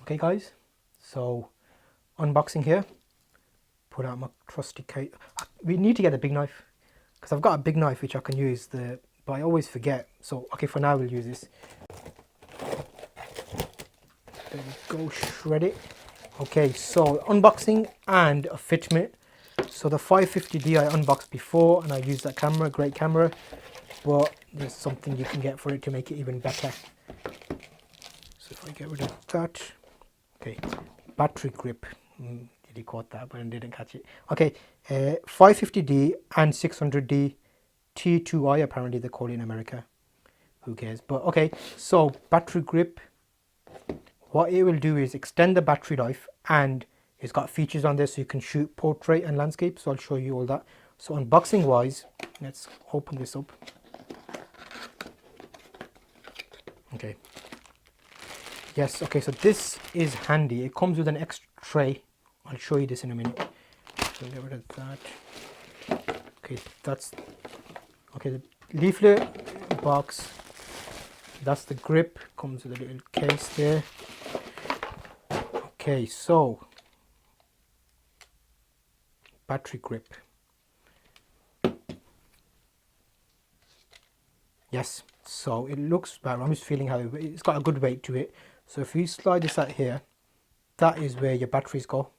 Okay guys, so unboxing here. Put out my trusty case. We need to get a big knife because I've got a big knife which I can use, but I always forget. So okay, for now we'll use this. There we go, shred it. Okay, so unboxing and a fitment. So the 550D I unboxed before and I used that camera, great camera, but there's something you can get for it to make it even better. So if I get rid of that, okay, battery grip. Did he caught that, but I didn't catch it. Okay, 550D and 600D T2i, apparently they call it in America. Who cares? But okay, so battery grip. What it will do is extend the battery life, and it's got features on there so you can shoot portrait and landscape. So I'll show you all that. So unboxing wise, let's open this up. Okay. Yes, okay, so this is handy. It comes with an extra tray. I'll show you this in a minute. So get rid of that. Okay, that's okay. The leaflet box. That's the grip. Comes with a little case there. Okay, so battery grip. Yes, so it looks bad. I'm just feeling how it's got a good weight to it. So if you slide this out here, that is where your batteries go.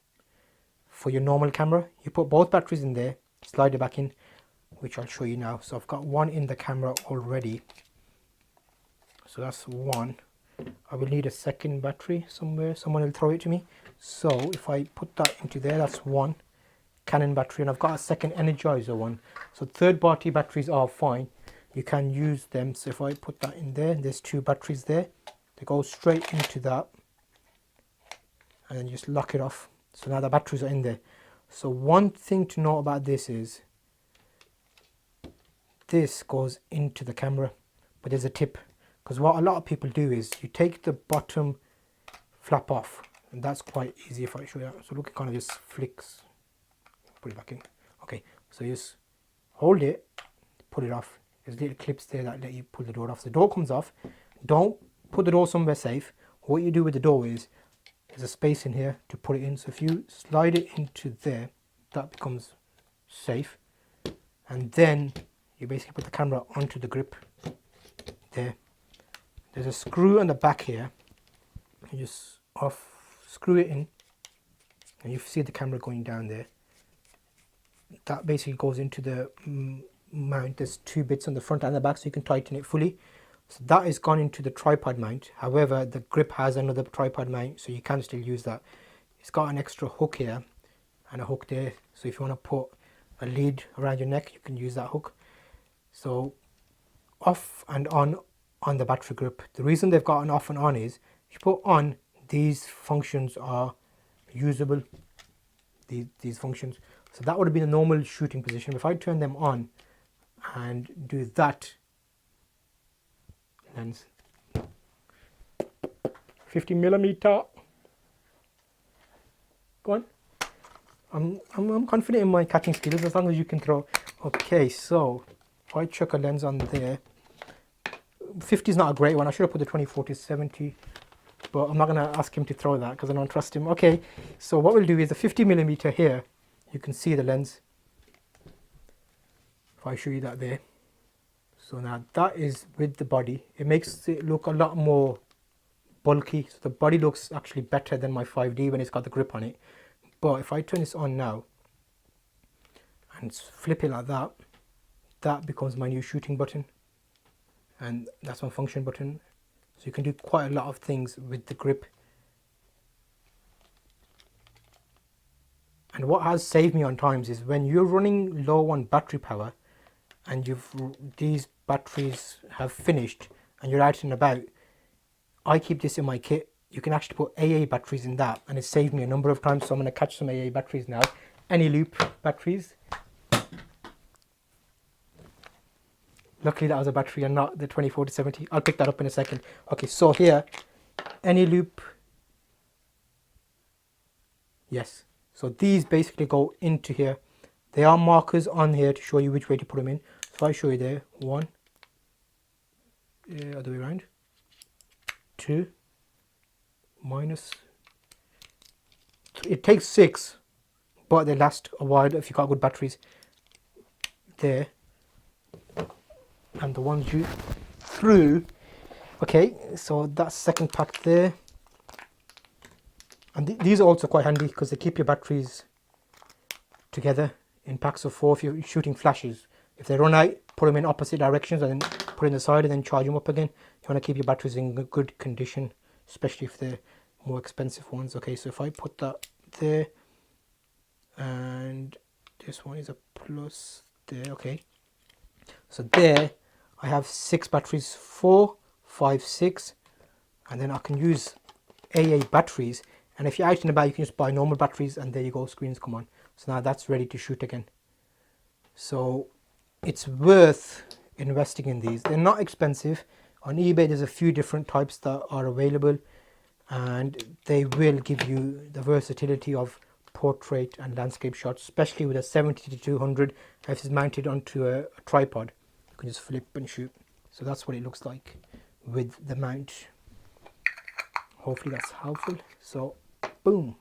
For your normal camera, you put both batteries in there, slide it back in, which I'll show you now. So I've got one in the camera already. So that's one. I will need a second battery somewhere. Someone will throw it to me. So if I put that into there, that's one Canon battery, and I've got a second Energizer one. So third party batteries are fine. You can use them. So if I put that in there, there's two batteries there. They go straight into that, and then you just lock it off. So now the batteries are in there. So one thing to know about this is this goes into the camera, but there's a tip, because what a lot of people do is you take the bottom flap off, and that's quite easy if I show you. So look, it kind of just flicks. Put it back in. Okay, so you just hold it, put it off. There's little clips there that let you pull the door off. So the door comes off. Don't put the door somewhere safe. What you do with the door is there's a space in here to put it in. So if you slide it into there, that becomes safe. And then you basically put the camera onto the grip there. There's a screw on the back here. You just screw it in, and you see the camera going down there. That basically goes into the mount. There's two bits on the front and the back, so you can tighten it fully. So that is gone into the tripod mount. However, the grip has another tripod mount, so you can still use that. It's got an extra hook here and a hook there, so if you want to put a lead around your neck, you can use that hook. So off and on the battery grip. The reason they've got an off and on is if you put on, these functions are usable, these functions. So that would have been a normal shooting position. If I turn them on and do that, lens 50mm. Go on. I'm confident in my catching skills as long as you can throw. Okay, so if I chuck a lens on there, 50 is not a great one. I should have put the 20-40-70, but I'm not going to ask him to throw that because I don't trust him. Okay, so what we'll do is the 50mm here. You can see the lens. If I show you that there. So now that is with the body. It makes it look a lot more bulky. So the body looks actually better than my 5D when it's got the grip on it. But if I turn this on now and flip it like that, that becomes my new shooting button. And that's my function button. So you can do quite a lot of things with the grip. And what has saved me on times is when you're running low on battery power and these batteries have finished and you're out and about, I keep this in my kit. You can actually put AA batteries in that, and it saved me a number of times. So I'm going to catch some AA batteries now. Any loop batteries. Luckily that was a battery and not the 20-40-70. I'll pick that up in a second. Okay, so here, any loop. Yes. So these basically go into here. There are markers on here to show you which way to put them in. So I show you there. 1, other way around. 2, minus it takes 6, but they last a while if you got good batteries. There, and the ones you threw. Okay, so that's second pack there. And these are also quite handy because they keep your batteries together in packs of 4 if you're shooting flashes. If they run out, put them in opposite directions and then put in the side and then charge them up again. You want to keep your batteries in good condition, especially if they're more expensive ones. Okay, so if I put that there, and this one is a plus there. Okay, so there I have 6 batteries, 4, 5, 6, and then I can use AA batteries. And if you're out and about, you can just buy normal batteries, and there you go, screens come on. So now that's ready to shoot again. So it's worth investing in these. They're not expensive. On eBay there's a few different types that are available, and they will give you the versatility of portrait and landscape shots, especially with a 70 to 200. If it's mounted onto a tripod, you can just flip and shoot. So that's what it looks like with the mount. Hopefully that's helpful. So boom.